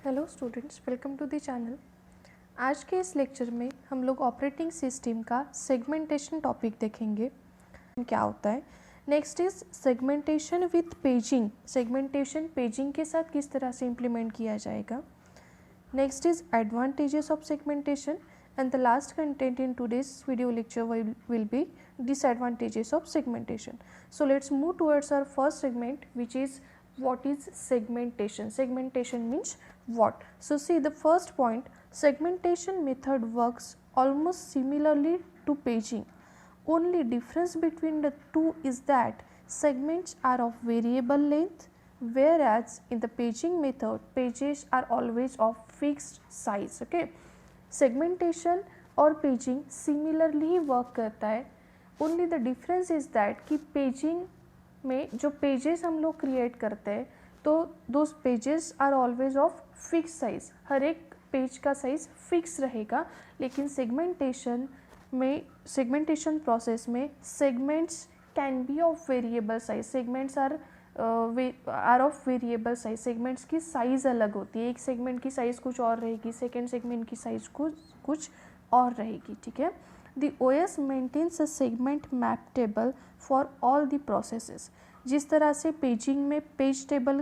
Hello students, welcome to the channel. आज के इस लेक्चर में हम लोग ऑपरेटिंग सिस्टम का सेगमेंटेशन टॉपिक देखेंगे, क्या होता है। Next is segmentation with paging. Segmentation paging के साथ किस तरह से इम्प्लीमेंट किया जाएगा। Next is advantages of segmentation and the last content in today's video lecture will be disadvantages of segmentation. So let's move towards our first segment, which is what is segmentation. Segmentation means what? So see, the first point, segmentation method works almost similarly to paging. Only difference between the two is that segments are of variable length, whereas in the paging method pages are always of fixed size. Okay, segmentation और paging similarly ही work करता है। Only the difference is that कि paging में जो pages हम लोग create करते हैं तो those pages are always of fix size, हर एक पेज का साइज फिक्स रहेगा। लेकिन सेगमेंटेशन में, सेगमेंटेशन प्रोसेस में segments can be of variable size. Segments are of variable size. Segments की साइज़ अलग होती है, एक सेगमेंट की साइज़ कुछ और रहेगी, सेकेंड सेगमेंट की साइज़ कुछ और रहेगी। ठीक है। The OS maintains a segment map table for all the processes. जिस तरह से पेजिंग में पेज टेबल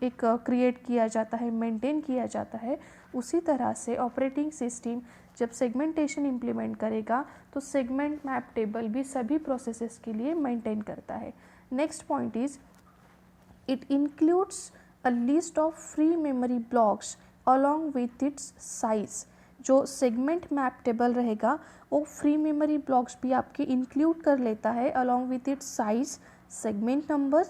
एक क्रिएट किया जाता है, मेंटेन किया जाता है, उसी तरह से ऑपरेटिंग सिस्टम जब सेगमेंटेशन इम्प्लीमेंट करेगा तो सेगमेंट मैप टेबल भी सभी प्रोसेसेस के लिए मेंटेन करता है। Next point is it includes a list of free memory blocks along with its size. जो सेगमेंट मैप टेबल रहेगा वो फ्री मेमोरी ब्लॉक्स भी आपके इंक्लूड कर लेता है along with its size, segment number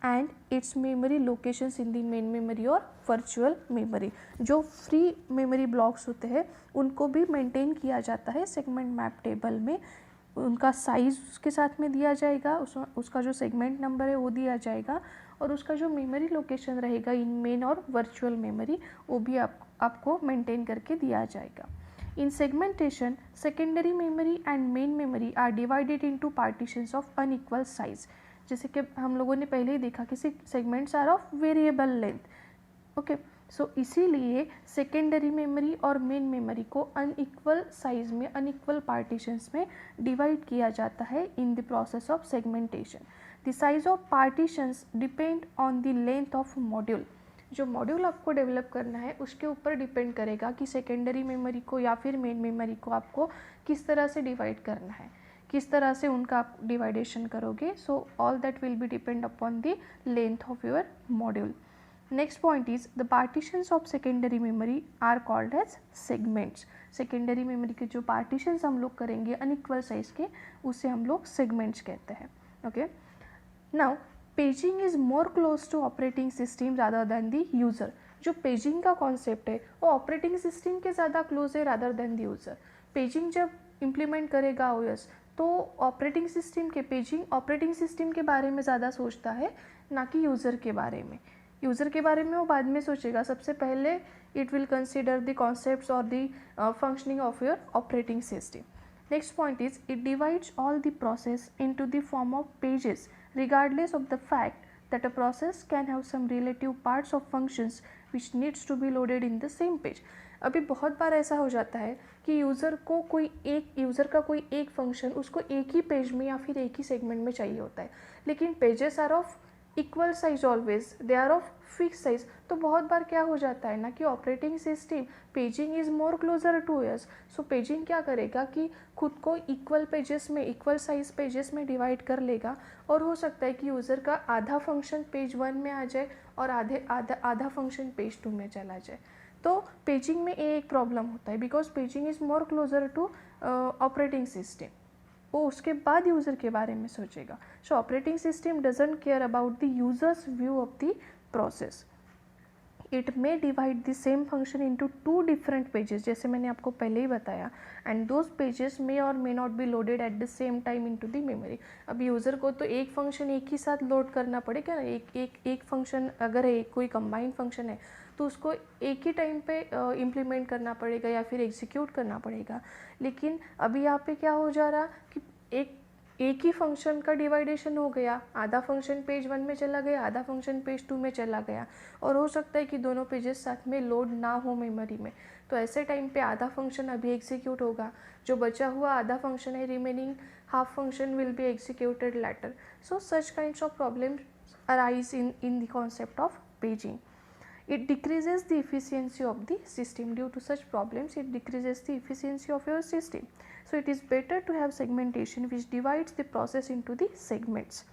and it's memory locations in the main memory और virtual memory. जो फ्री मेमोरी ब्लॉक्स होते हैं उनको भी मेंटेन किया जाता है सेगमेंट मैप टेबल में। उनका साइज़ उसके साथ में दिया जाएगा, उसका जो सेगमेंट नंबर है वो दिया जाएगा और उसका जो मेमोरी लोकेशन रहेगा इन मेन और वर्चुअल मेमोरी वो भी आपको मेंटेन करके दिया जाएगा। In segmentation secondary memory and main memory are divided into partitions of unequal size. जैसे कि हम लोगों ने पहले ही देखा कि segments are of variable length. Okay, so इसीलिए सेकेंडरी मेमोरी और मेन मेमोरी को अनइक्वल साइज में, अनइक्वल पार्टीशंस में डिवाइड किया जाता है in the process of segmentation. The size of partitions depend on the length of module. जो module आपको डेवलप करना है उसके ऊपर डिपेंड करेगा कि सेकेंडरी मेमोरी को या फिर मेन मेमोरी को आपको किस तरह से डिवाइड करना है, किस तरह से उनका आप डिवाइडेशन करोगे। So all that will be depend upon the length of your module. Next point is the partitions of secondary memory are called as segments. Secondary memory के जो पार्टीशंस हम लोग करेंगे अनइक्वल साइज के, उसे हम लोग सेगमेंट्स कहते हैं। Okay, now paging is more close to operating system rather than the user. जो पेजिंग का कॉन्सेप्ट है वो ऑपरेटिंग सिस्टम के ज़्यादा क्लोज है rather than the user. Paging जब इम्प्लीमेंट करेगा OS तो ऑपरेटिंग सिस्टम के, पेजिंग ऑपरेटिंग सिस्टम के बारे में ज़्यादा सोचता है ना कि यूज़र के बारे में। यूज़र के बारे में वो बाद में सोचेगा, सबसे पहले it will consider the concepts और the functioning of your operating system. Next point is it divides all the process into the form of pages regardless of the fact that a process can have some relative parts of functions which needs to be loaded in the same page. अभी बहुत बार ऐसा हो जाता है कि user का कोई एक फंक्शन उसको एक ही पेज में या फिर एक ही सेगमेंट में चाहिए होता है, लेकिन pages are of equal size, always they are of fix size. तो बहुत बार क्या हो जाता है ना कि operating system, paging is more closer to us. So paging क्या करेगा कि खुद को इक्वल पेजेस में, इक्वल साइज पेजेस में डिवाइड कर लेगा और हो सकता है कि यूज़र का आधा फंक्शन पेज 1 में आ जाए और आधा फंक्शन पेज 2 में चला जाए। तो पेजिंग में ये एक प्रॉब्लम होता है because paging is more closer to operating system. वो उसके बाद यूज़र के बारे में सोचेगा। So operating system doesn't care about the users view of the process. It may divide the same function into 2 different pages, जैसे मैंने आपको पहले ही बताया, एंड दोज पेजेस मे और may not be loaded at the same time into the memory. अब user को तो एक फंक्शन एक ही साथ लोड करना पड़ेगा ना, एक फंक्शन अगर है, कोई कंबाइंड फंक्शन है तो उसको एक ही टाइम पे इम्प्लीमेंट करना पड़ेगा या फिर एग्जीक्यूट करना पड़ेगा। लेकिन अभी यहाँ पे क्या हो जा रहा कि एक एक ही फंक्शन का डिवाइडेशन हो गया, आधा फंक्शन पेज 1 में चला गया, आधा फंक्शन पेज 2 में चला गया, और हो सकता है कि दोनों पेजेस साथ में लोड ना हो मेमोरी में, तो ऐसे टाइम पे आधा फंक्शन अभी एग्जीक्यूट होगा, जो बचा हुआ आधा फंक्शन है remaining half function will be executed later. So such kinds of problems arise in the concept of paging. It decreases the efficiency of the system. Due to such problems, it decreases the efficiency of your system. So it is better to have segmentation which divides the process into the segments.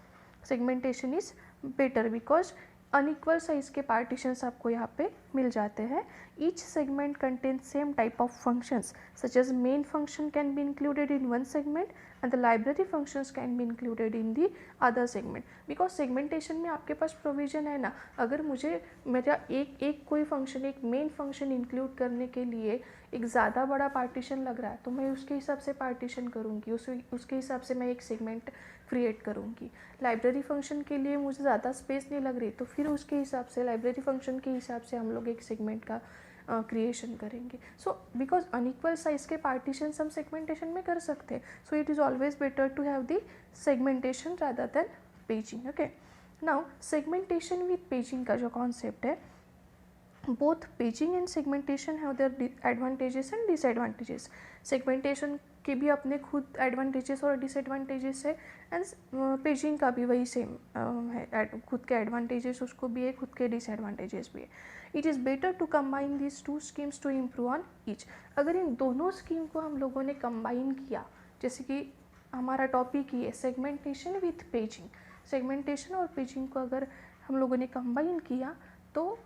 Segmentation is better because unequal size के partitions आपको यहाँ पे मिल जाते हैं. Each segment contains same type of functions such as main function can be included in one segment and the library functions can be included in the other segment. because segmentation में आपके पास provision है ना, अगर मुझे मेरा एक कोई function, एक मेन फंक्शन इंक्लूड करने के लिए एक ज़्यादा बड़ा पार्टीशन लग रहा है, तो मैं उसके हिसाब से पार्टीशन करूँगी, उसके हिसाब से मैं एक सेगमेंट क्रिएट करूँगी. लाइब्रेरी फंक्शन के लिए मुझे ज़्यादा स्पेस नहीं लग रही, तो फिर उसके हिसाब से लाइब्रेरी फंक्शन के हिसाब से हम लोग एक सेगमेंट का क्रिएशन करेंगे. सो बिकॉज अनइक्वल साइज के पार्टीशन हम सेगमेंटेशन में कर सकते हैं. So it is always better to have the segmentation rather than paging. Okay, now segmentation with paging का जो कॉन्सेप्ट है, both paging and segmentation have their advantages and disadvantages. segmentation के भी अपने खुद एडवांटेजेस और डिसएडवांटेजेस है, एंड पेजिंग का भी वही सेम है, खुद के एडवांटेजेस उसको भी है, खुद के डिसएडवांटेजेस भी है. It is better to combine this two schemes to improve on each. अगर इन दोनों स्कीम को हम लोगों ने कंबाइन किया, जैसे कि हमारा टॉपिक ही है सेगमेंटेशन विथ पेजिंग, सेगमेंटेशन और पेजिंग को अगर हम लोगों ने कंबाइन किया तो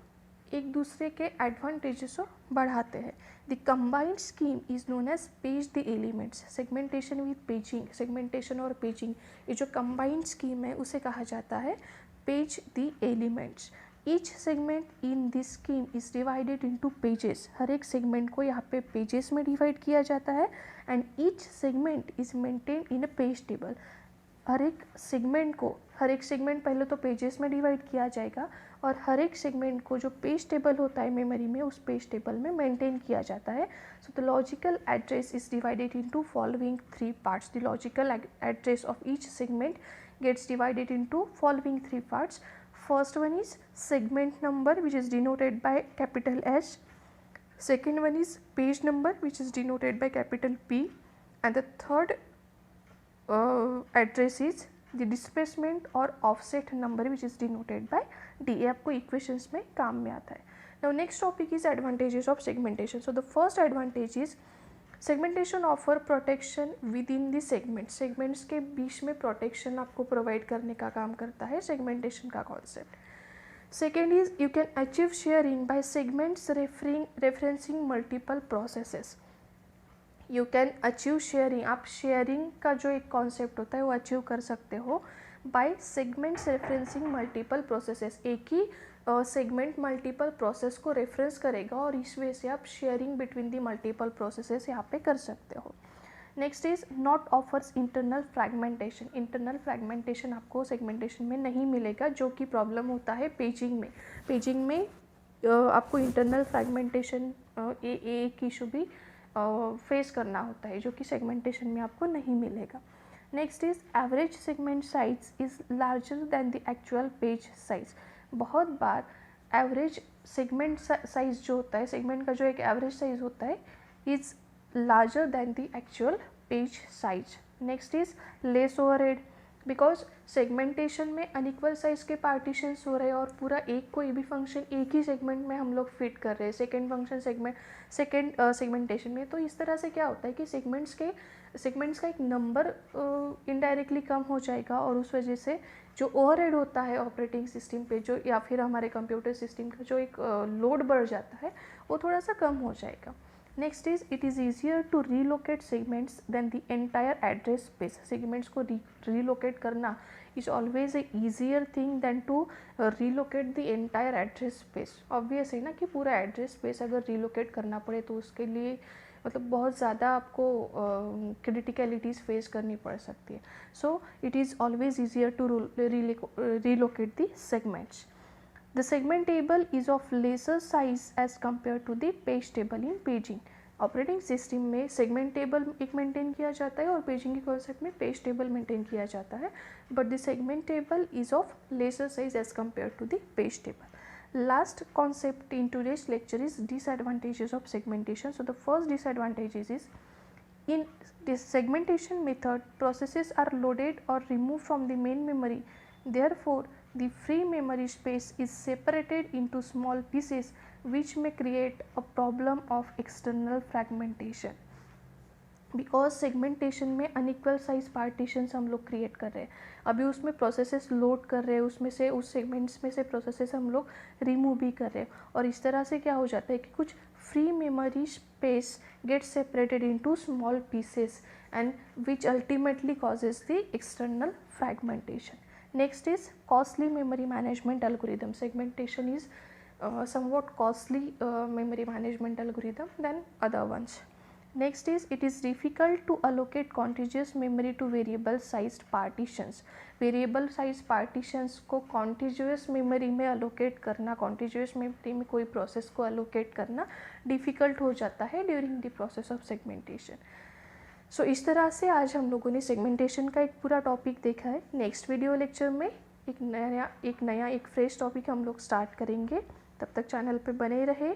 एक दूसरे के एडवांटेजेस को बढ़ाते हैं. The combined scheme is known as page the elements. Segmentation with paging, segmentation और पेजिंग, ये जो कंबाइंड स्कीम है उसे कहा जाता है page the elements. Each segment in this scheme is divided into pages. हर एक सेगमेंट को यहाँ पे पेजेस में डिवाइड किया जाता है, and each segment is maintain in a page table. हर एक सेगमेंट पहले तो पेजेस में डिवाइड किया जाएगा, और हर एक सेगमेंट को जो पेज टेबल होता है मेमोरी में, उस पेज टेबल में मेंटेन किया जाता है. So the logical address is divided into following 3 parts. The logical address of each segment gets divided into following 3 parts. First one is segment number, which is denoted by capital S. Second one is page number, which is denoted by capital P. And the third address is the displacement or offset number, which is denoted by D. ये आपको equations में काम में आता है. Now next topic is advantages of segmentation. So the first advantage is segmentation offer protection within the segment. segments के बीच में protection आपको provide करने का काम करता है segmentation का concept. Second is you can achieve sharing by segments referencing multiple processes. You can achieve sharing. आप sharing का जो एक concept होता है वो achieve कर सकते हो by segments referencing multiple processes. एक ही सेगमेंट मल्टीपल प्रोसेस को रेफरेंस करेगा, और इस वजह से आप sharing between the multiple processes यहाँ पे कर सकते हो. Next is not offers internal fragmentation. Internal fragmentation आपको सेगमेंटेशन में नहीं मिलेगा, जो कि प्रॉब्लम होता है पेजिंग में. पेजिंग में आपको इंटरनल फ्रैगमेंटेशन एक इशू भी फेस करना होता है, जो कि सेगमेंटेशन में आपको नहीं मिलेगा. Next is average segment size is larger than the actual page size. बहुत बार एवरेज सेगमेंट साइज जो होता है, सेगमेंट का जो एक एवरेज साइज होता है, is larger than the actual page size. Next is less overhead, because segmentation में अनइक्वल साइज के पार्टीशंस हो रहे हैं और पूरा एक कोई भी फंक्शन एक ही सेगमेंट में हम लोग फिट कर रहे हैं, सेकेंड फंक्शन सेगमेंटेशन में. तो इस तरह से क्या होता है कि सेगमेंट्स का एक नंबर इनडायरेक्टली कम हो जाएगा, और उस वजह से जो ओवरहेड होता है ऑपरेटिंग सिस्टम पे, जो या फिर हमारे कंप्यूटर सिस्टम का जो एक लोड बढ़ जाता है, वो थोड़ा सा कम हो जाएगा. Next is it is easier to relocate segments than the entire address space. Segments को रीलोकेट करना is always a easier thing than to relocate the entire address space. Obvious है ना कि पूरा एड्रेस स्पेस अगर रीलोकेट करना पड़े तो उसके लिए मतलब बहुत ज़्यादा आपको क्रिटिकलिटीज़ फेस करनी पड़ सकती है. So it is always easier to relocate the segments. The segment table is of lesser size as compared to the page table in paging. Operating system में सेगमेंट टेबल एक मेंटेन किया जाता है और पेजिंग के कॉन्सेप्ट में page table maintain किया जाता है, but the segment table is of lesser size as compare to the page table. Last concept in today's lecture is disadvantages of segmentation. So the first disadvantage is in this segmentation method, processes are loaded or removed from the main memory. Therefore, the free memory space is separated into small pieces, which may create a problem of external fragmentation. Because segmentation में unequal size partitions हम लोग create कर रहे हैं. अभी उसमें processes load कर रहे हैं, उसमें से उस सेगमेंट्स में से प्रोसेसेस हम लोग रिमूव भी कर रहे हैं, और इस तरह से क्या हो जाता है कि कुछ free memory space get separated into small pieces and which ultimately causes the external fragmentation. Next is costly memory management algorithm. Segmentation is somewhat costly memory management algorithm than other ones. Next is it is difficult to allocate contiguous memory to variable sized partitions. Variable size partitions को contiguous memory में allocate करना, contiguous memory में कोई process को allocate करना difficult हो जाता है during the process of segmentation. So इस तरह से आज हम लोगों ने सेगमेंटेशन का एक पूरा टॉपिक देखा है. नेक्स्ट वीडियो लेक्चर में एक फ्रेश टॉपिक हम लोग स्टार्ट करेंगे. तब तक चैनल पे बने रहे.